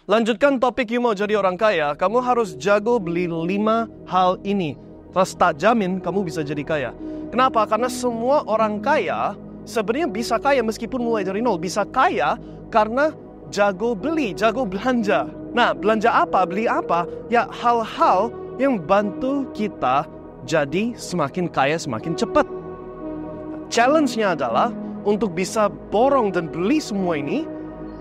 Lanjutkan topik you mau jadi orang kaya, kamu harus jago beli 5 hal ini. Terus tak jamin kamu bisa jadi kaya. Kenapa? Karena semua orang kaya sebenarnya bisa kaya meskipun mulai dari nol. Bisa kaya karena jago beli, jago belanja. Nah, belanja apa? Beli apa? Ya, hal-hal yang bantu kita jadi semakin kaya semakin cepat. Challenge-nya adalah untuk bisa borong dan beli semua ini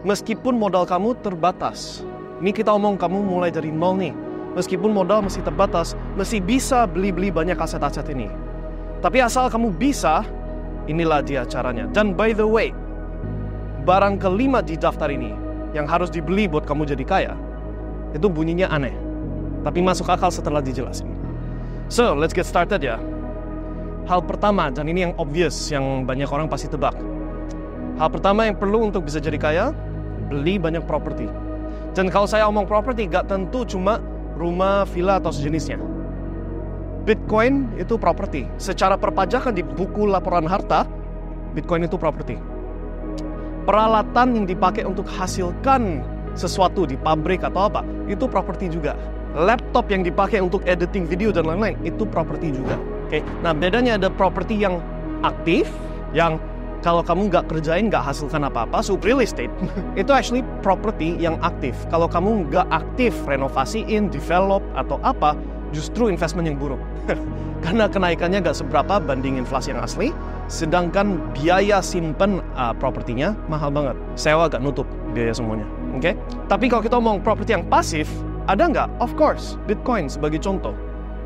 meskipun modal kamu terbatas. Ini kita omong kamu mulai dari nol nih. Meskipun modal masih terbatas, masih bisa beli-beli banyak aset-aset ini. Tapi asal kamu bisa, inilah dia caranya. Dan by the way, barang kelima di daftar ini yang harus dibeli buat kamu jadi kaya, itu bunyinya aneh. Tapi masuk akal setelah dijelasin. So, let's get started ya. Hal pertama, dan ini yang obvious, yang banyak orang pasti tebak. Hal pertama yang perlu untuk bisa jadi kaya, beli banyak properti. Dan kalau saya omong properti, gak tentu cuma rumah, villa, atau sejenisnya. Bitcoin itu properti. Secara perpajakan di buku laporan harta, Bitcoin itu properti. Peralatan yang dipakai untuk hasilkan sesuatu di pabrik atau apa, itu properti juga. Laptop yang dipakai untuk editing video dan lain-lain, itu properti juga. Oke. Nah, bedanya ada properti yang aktif, yang kalau kamu nggak kerjain, nggak hasilkan apa-apa, so real estate, itu actually property yang aktif. Kalau kamu nggak aktif renovasiin, develop, atau apa, justru investment yang buruk. Karena kenaikannya nggak seberapa banding inflasi yang asli, sedangkan biaya simpen propertinya mahal banget. Sewa nggak nutup biaya semuanya. Oke? Tapi kalau kita ngomong properti yang pasif, ada nggak? Of course, Bitcoin sebagai contoh.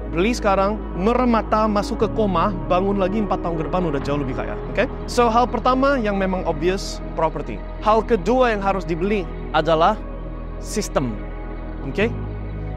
Beli sekarang, merem mata, masuk ke koma, bangun lagi 4 tahun ke depan udah jauh lebih kaya. Oke? So, hal pertama yang memang obvious, property. Hal kedua yang harus dibeli adalah sistem. Oke?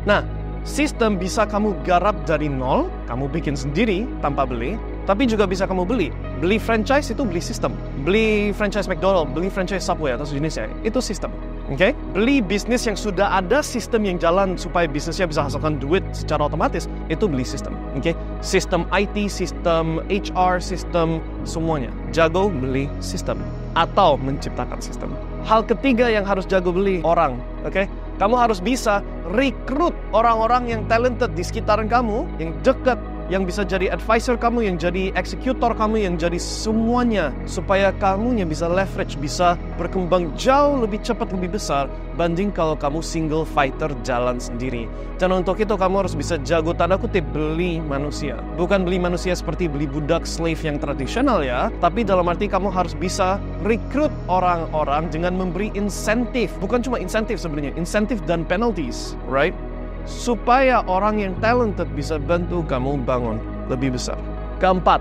Nah, sistem bisa kamu garap dari nol, kamu bikin sendiri tanpa beli, tapi juga bisa kamu beli. Beli franchise itu beli sistem. Beli franchise McDonald, beli franchise Subway atau sejenisnya, itu sistem. Oke? Beli bisnis yang sudah ada sistem yang jalan supaya bisnisnya bisa hasilkan duit secara otomatis, itu beli sistem. Oke? Sistem IT, sistem HR, sistem semuanya. Jago beli sistem atau menciptakan sistem. Hal ketiga yang harus jago beli, orang. Oke? Kamu harus bisa rekrut orang-orang yang talented di sekitaran kamu, yang dekat, yang bisa jadi advisor kamu, yang jadi eksekutor kamu, yang jadi semuanya, supaya kamunya bisa leverage, bisa berkembang jauh lebih cepat, lebih besar banding kalau kamu single fighter jalan sendiri. Dan untuk itu kamu harus bisa jago tanda kutip beli manusia. Bukan beli manusia seperti beli budak slave yang tradisional ya, tapi dalam arti kamu harus bisa rekrut orang-orang dengan memberi insentif. Bukan cuma insentif sebenarnya, insentif dan penalties, right? Supaya orang yang talented bisa bantu kamu bangun lebih besar. Keempat,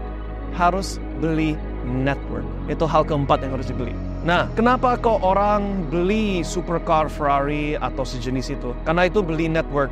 harus beli network. Itu hal keempat yang harus dibeli. Nah, kenapa kok orang beli supercar Ferrari atau sejenis itu? Karena itu beli network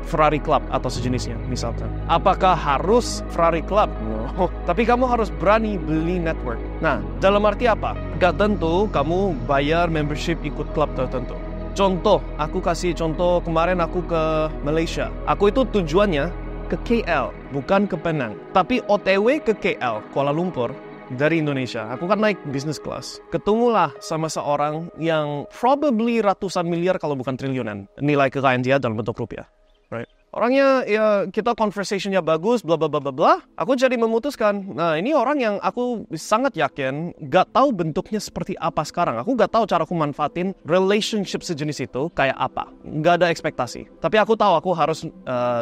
Ferrari Club atau sejenisnya misalkan. Apakah harus Ferrari Club? No. Tapi kamu harus berani beli network. Nah, dalam arti apa? Gak tentu kamu bayar membership ikut klub tertentu. Contoh, aku kasih contoh kemarin aku ke Malaysia. Aku itu tujuannya ke KL, bukan ke Penang. Tapi OTW ke KL, Kuala Lumpur, dari Indonesia. Aku kan naik business class. Ketemulah sama seorang yang probably ratusan miliar kalau bukan triliunan nilai kekayaan dia dalam bentuk rupiah. Right? Orangnya ya kita conversationnya bagus, bla bla bla bla bla. Aku jadi memutuskan, nah ini orang yang aku sangat yakin gak tahu bentuknya seperti apa sekarang. Aku gak tahu cara aku manfaatin relationship sejenis itu kayak apa. Gak ada ekspektasi. Tapi aku tahu aku harus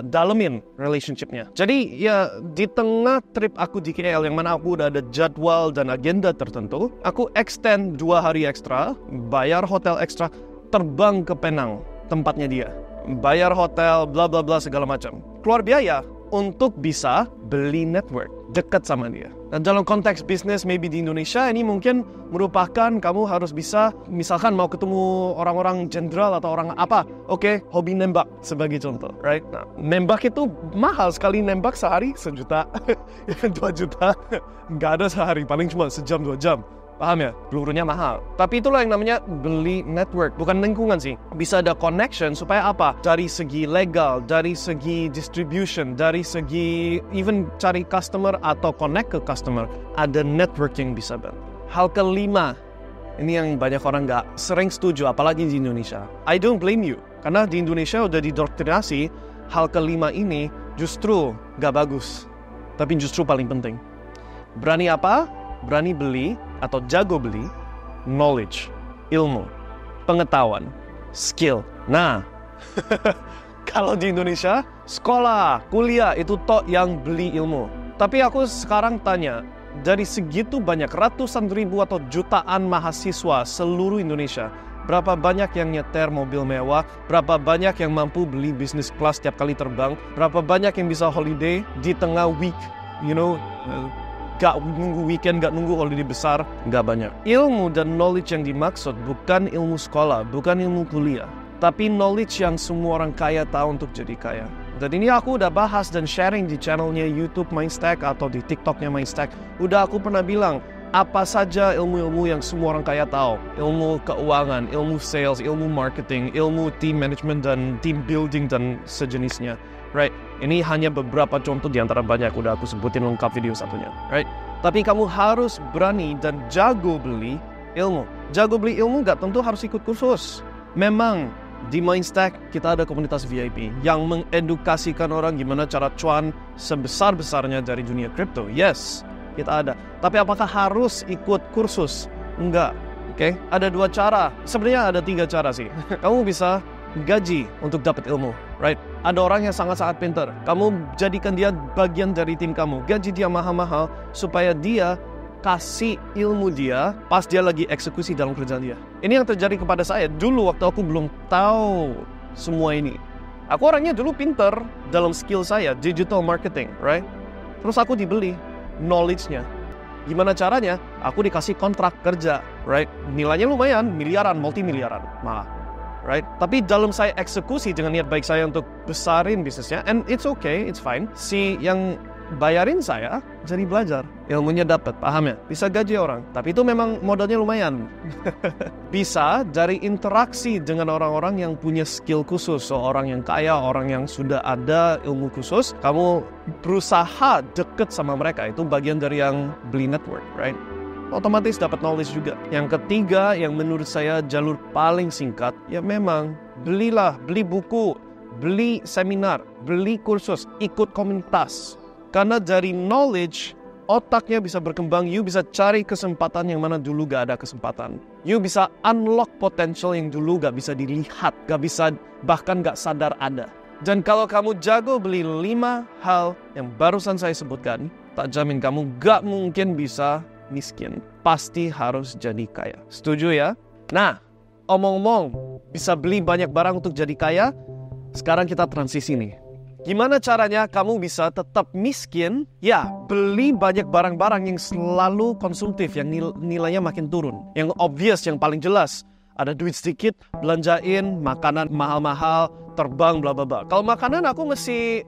dalemin relationshipnya. Jadi ya di tengah trip aku di KL yang mana aku udah ada jadwal dan agenda tertentu, aku extend 2 hari ekstra, bayar hotel ekstra, terbang ke Penang, tempatnya dia. Bayar hotel, bla bla bla segala macam. Keluar biaya untuk bisa beli network dekat sama dia. Dan dalam konteks bisnis maybe di Indonesia ini mungkin merupakan kamu harus bisa, misalkan mau ketemu orang-orang jenderal atau orang apa, oke, hobi nembak sebagai contoh, right? Nah, nembak itu mahal sekali, nembak sehari 1 juta, 2 juta, nggak ada sehari, paling cuma sejam 2 jam. Paham ya? Pelurunya mahal. Tapi itulah yang namanya beli network. Bukan lingkungan sih. Bisa ada connection supaya apa? Dari segi legal, dari segi distribution, dari segi even cari customer atau connect ke customer. Ada network yang bisa bantu. Hal kelima Ini yang banyak orang nggak sering setuju, apalagi di Indonesia. I don't blame you. Karena di Indonesia udah didoktrinasi hal kelima ini justru nggak bagus. Tapi justru paling penting. Berani apa? Berani beli atau jago beli knowledge, ilmu, pengetahuan, skill. Nah, kalau di Indonesia, sekolah, kuliah itu tok yang beli ilmu. Tapi aku sekarang tanya, dari segitu banyak ratusan ribu atau jutaan mahasiswa seluruh Indonesia, berapa banyak yang nyeter mobil mewah, berapa banyak yang mampu beli bisnis kelas setiap kali terbang, berapa banyak yang bisa holiday di tengah week, gak nunggu weekend, gak nunggu holiday besar, gak banyak. Ilmu dan knowledge yang dimaksud bukan ilmu sekolah, bukan ilmu kuliah, tapi knowledge yang semua orang kaya tahu untuk jadi kaya. Dan ini aku udah bahas dan sharing di channelnya YouTube Mindstack atau di TikToknya Mindstack. Udah aku pernah bilang, apa saja ilmu-ilmu yang semua orang kaya tahu. Ilmu keuangan, ilmu sales, ilmu marketing, ilmu team management dan team building dan sejenisnya. Right? Ini hanya beberapa contoh di antara banyak udah aku sebutin lengkap video satunya. Right? Tapi kamu harus berani dan jago beli ilmu. Jago beli ilmu gak tentu harus ikut kursus. Memang di Mindstack kita ada komunitas VIP yang mengedukasikan orang gimana cara cuan sebesar-besarnya dari dunia kripto. Yes, kita ada. Tapi apakah harus ikut kursus? Enggak. Oke, ada dua cara. Sebenarnya ada 3 cara sih. Kamu bisa gaji untuk dapat ilmu, right? Ada orang yang sangat-sangat pintar. Kamu jadikan dia bagian dari tim kamu. Gaji dia mahal-mahal supaya dia kasih ilmu dia pas dia lagi eksekusi dalam kerjaan dia. Ini yang terjadi kepada saya dulu waktu aku belum tahu semua ini. Aku orangnya dulu pinter dalam skill saya, digital marketing, right? Terus aku dibeli knowledge-nya. Gimana caranya? Aku dikasih kontrak kerja, right? Nilainya lumayan, miliaran, multi-miliaran malah, right? Tapi dalam saya eksekusi dengan niat baik saya untuk besarin bisnisnya, and it's okay, it's fine. Si yang bayarin saya jadi belajar, ilmunya dapat, paham ya? Bisa gaji orang, tapi itu memang modalnya lumayan. Bisa dari interaksi dengan orang-orang yang punya skill khusus, orang yang kaya, orang yang sudah ada ilmu khusus, kamu berusaha deket sama mereka, itu bagian dari yang beli network, right? Otomatis dapat knowledge juga. Yang ketiga, yang menurut saya jalur paling singkat, ya memang belilah, beli buku, beli seminar, beli kursus, ikut komunitas. Karena dari knowledge, otaknya bisa berkembang, you bisa cari kesempatan yang mana dulu gak ada kesempatan. You bisa unlock potential yang dulu gak bisa dilihat, gak bisa, bahkan gak sadar ada. Dan kalau kamu jago beli 5 hal yang barusan saya sebutkan, tak jamin kamu gak mungkin bisa miskin. Pasti harus jadi kaya. Setuju ya? Nah, omong-omong, bisa beli banyak barang untuk jadi kaya, sekarang kita transisi nih. Gimana caranya kamu bisa tetap miskin? Ya, beli banyak barang-barang yang selalu konsumtif, yang nilainya makin turun. Yang obvious, yang paling jelas. Ada duit sedikit, belanjain, makanan mahal-mahal, terbang, bla bla bla. Kalau makanan aku mesti,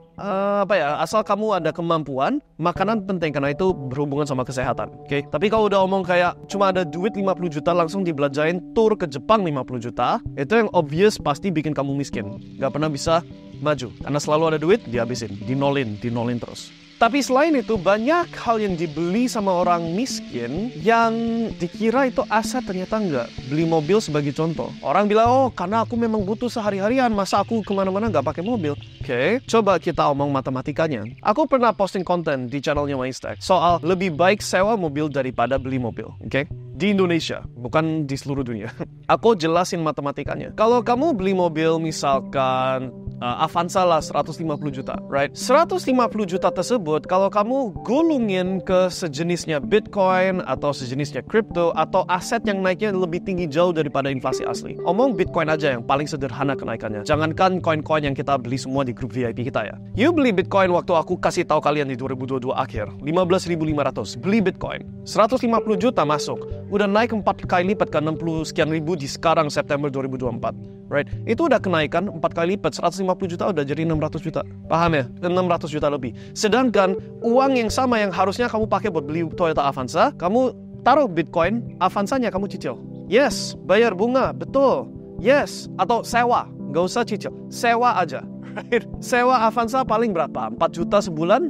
asal kamu ada kemampuan, makanan penting karena itu berhubungan sama kesehatan. Oke? Tapi kalau udah omong kayak cuma ada duit 50 juta langsung dibelanjain, tur ke Jepang 50 juta, itu yang obvious pasti bikin kamu miskin. Gak pernah bisa maju. Karena selalu ada duit, dihabisin, dinolin terus. Tapi selain itu, banyak hal yang dibeli sama orang miskin yang dikira itu aset, ternyata enggak. Beli mobil sebagai contoh. Orang bilang, oh karena aku memang butuh sehari-harian, masa aku kemana-mana nggak pakai mobil. Oke, coba kita omong matematikanya. Aku pernah posting konten di channelnya Mindstack soal lebih baik sewa mobil daripada beli mobil. Oke? Di Indonesia, bukan di seluruh dunia. Aku jelasin matematikanya. Kalau kamu beli mobil misalkan Avanza lah 150 juta, right? 150 juta tersebut kalau kamu gulungin ke sejenisnya Bitcoin atau sejenisnya crypto atau aset yang naiknya lebih tinggi jauh daripada inflasi asli. Omong Bitcoin aja yang paling sederhana kenaikannya. Jangankan koin-koin yang kita beli semua di grup VIP kita ya. You beli Bitcoin waktu aku kasih tahu kalian di 2022 akhir, 15.500 beli Bitcoin. 150 juta masuk. Udah naik 4 kali lipat ke 60 sekian ribu di sekarang September 2024. Right? Itu udah kenaikan 4 kali lipat, 150 juta udah jadi 600 juta. Paham ya? 600 juta lebih. Sedangkan uang yang sama yang harusnya kamu pakai buat beli Toyota Avanza, kamu taruh Bitcoin, Avanzanya kamu cicil. Yes, bayar bunga, betul. Yes, atau sewa, gak usah cicil. Sewa aja. Right? Sewa Avanza paling berapa? 4 juta sebulan?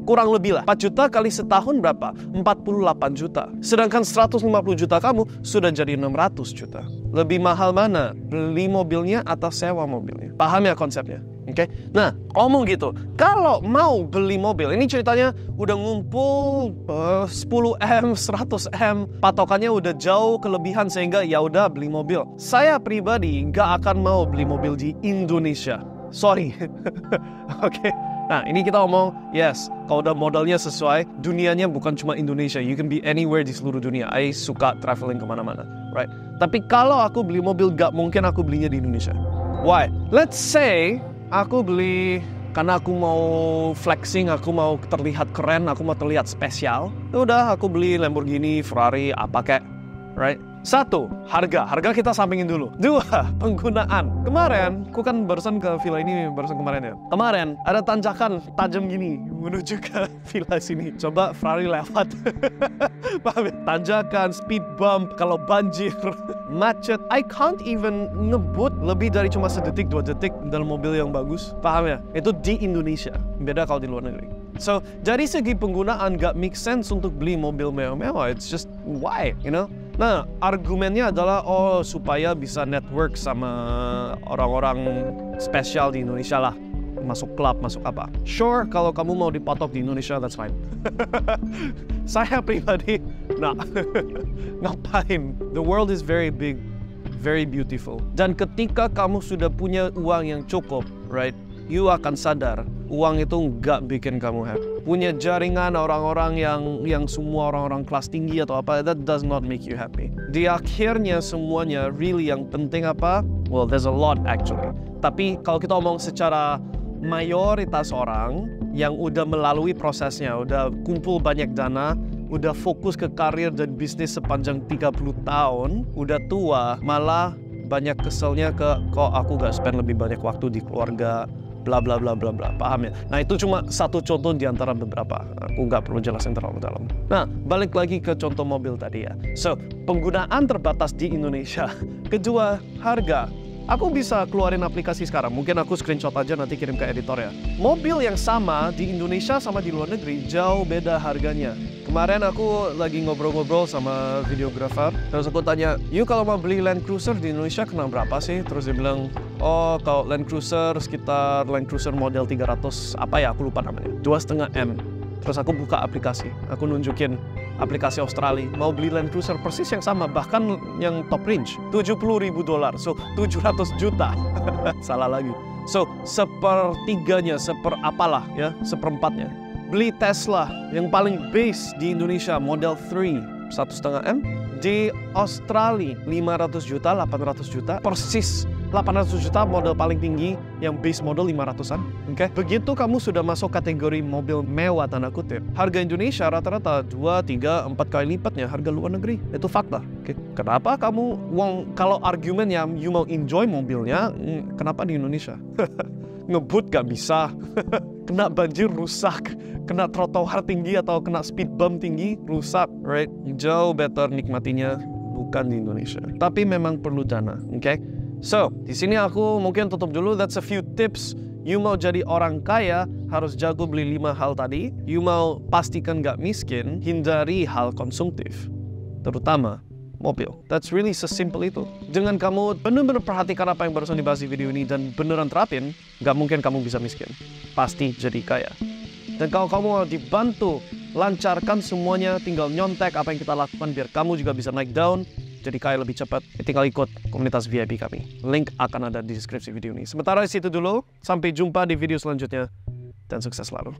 kurang lebih lah. 4 juta kali setahun berapa? 48 juta. Sedangkan 150 juta kamu sudah jadi 600 juta. Lebih mahal mana? Beli mobilnya atau sewa mobilnya? Paham ya konsepnya? Oke? Nah, ngomong gitu. Kalau mau beli mobil, ini ceritanya udah ngumpul 10M, 100M, patokannya udah jauh kelebihan sehingga ya udah beli mobil. Saya pribadi nggak akan mau beli mobil di Indonesia. Sorry. Oke. Nah, ini kita ngomong, yes, kalau udah modalnya sesuai, dunianya bukan cuma Indonesia. You can be anywhere di seluruh dunia. I suka traveling kemana-mana, right? Tapi kalau aku beli mobil, gak mungkin aku belinya di Indonesia. Why? Let's say aku beli karena aku mau flexing, aku mau terlihat keren, aku mau terlihat spesial. Udah, aku beli Lamborghini, Ferrari, apa kek, right? 1, harga kita sampingin dulu. 2, penggunaan. Kemarin, aku kan barusan ke villa ini barusan kemarin ya. Kemarin ada tanjakan tajam gini menuju ke villa sini. Coba Ferrari lewat. Paham ya? Tanjakan, speed bump, kalau banjir, macet. I can't even ngebut lebih dari cuma 1 detik, 2 detik dalam mobil yang bagus. Paham ya? Itu di Indonesia. Beda kalau di luar negeri. So, dari segi penggunaan gak make sense untuk beli mobil mewah-mewah. It's just why, you know? Nah, argumennya adalah supaya bisa network sama orang-orang spesial di Indonesia lah. Masuk klub, masuk apa. Sure, kalau kamu mau dipatok di Indonesia, that's fine. Saya pribadi, nah, ngapain? The world is very big, very beautiful. Dan ketika kamu sudah punya uang yang cukup, right? You akan sadar, uang itu nggak bikin kamu happy. Punya jaringan orang-orang yang semua orang-orang kelas tinggi atau apa, that does not make you happy. Di akhirnya semuanya, really yang penting apa? Well, there's a lot actually. Tapi kalau kita omong secara mayoritas orang yang udah melalui prosesnya, udah kumpul banyak dana, udah fokus ke karir dan bisnis sepanjang 30 tahun, udah tua, malah banyak keselnya kok aku gak spend lebih banyak waktu di keluarga, bla bla bla bla bla, paham ya? Nah, itu cuma satu contoh di antara beberapa. Aku nggak perlu jelasin terlalu dalam. Nah, balik lagi ke contoh mobil tadi ya. So, penggunaan terbatas di Indonesia. Kedua, harga. Aku bisa keluarin aplikasi sekarang. Mungkin aku screenshot aja nanti kirim ke editor ya. Mobil yang sama di Indonesia sama di luar negeri jauh beda harganya. Kemarin aku lagi ngobrol-ngobrol sama videographer. Terus aku tanya, "You kalau mau beli Land Cruiser di Indonesia kena berapa sih?" Terus dia bilang, "Oh, kalau Land Cruiser sekitar Land Cruiser model 300 apa ya? Aku lupa namanya. 2,5 M." Terus aku buka aplikasi. Aku nunjukin aplikasi Australia. Mau beli Land Cruiser persis yang sama, bahkan yang top range. $70.000. So, 700 juta. Salah lagi. So, sepertiganya, seperapalah ya, seperempatnya. Beli Tesla yang paling base di Indonesia, Model 3, 1,5 M. Di Australia, 500 juta, 800 juta. Persis 800 juta model paling tinggi, yang base model 500-an. Oke? Begitu kamu sudah masuk kategori mobil mewah, tanda kutip, harga Indonesia rata-rata 2, 3, 4 kali lipatnya harga luar negeri. Itu fakta. Oke? Kenapa kamu, kalau argumennya you mau enjoy mobilnya, kenapa di Indonesia? Ngebut gak bisa, kena banjir rusak, kena trotoar tinggi atau kena speed bump tinggi rusak, right? Jauh better nikmatinya bukan di Indonesia. Tapi memang perlu dana, oke? So, di sini aku mungkin tutup dulu. That's a few tips. You mau jadi orang kaya, harus jago beli 5 hal tadi. You mau pastikan gak miskin, hindari hal konsumtif, terutama mobil. That's really sesimpel itu. Dengan kamu benar-benar perhatikan apa yang barusan dibahas di video ini dan beneran terapin, gak mungkin kamu bisa miskin. Pasti jadi kaya. Dan kalau kamu mau dibantu lancarkan semuanya, tinggal nyontek apa yang kita lakukan biar kamu juga bisa naik down, jadi kaya lebih cepat, tinggal ikut komunitas VIP kami. Link akan ada di deskripsi video ini. Sementara di situ dulu, sampai jumpa di video selanjutnya, dan sukses selalu.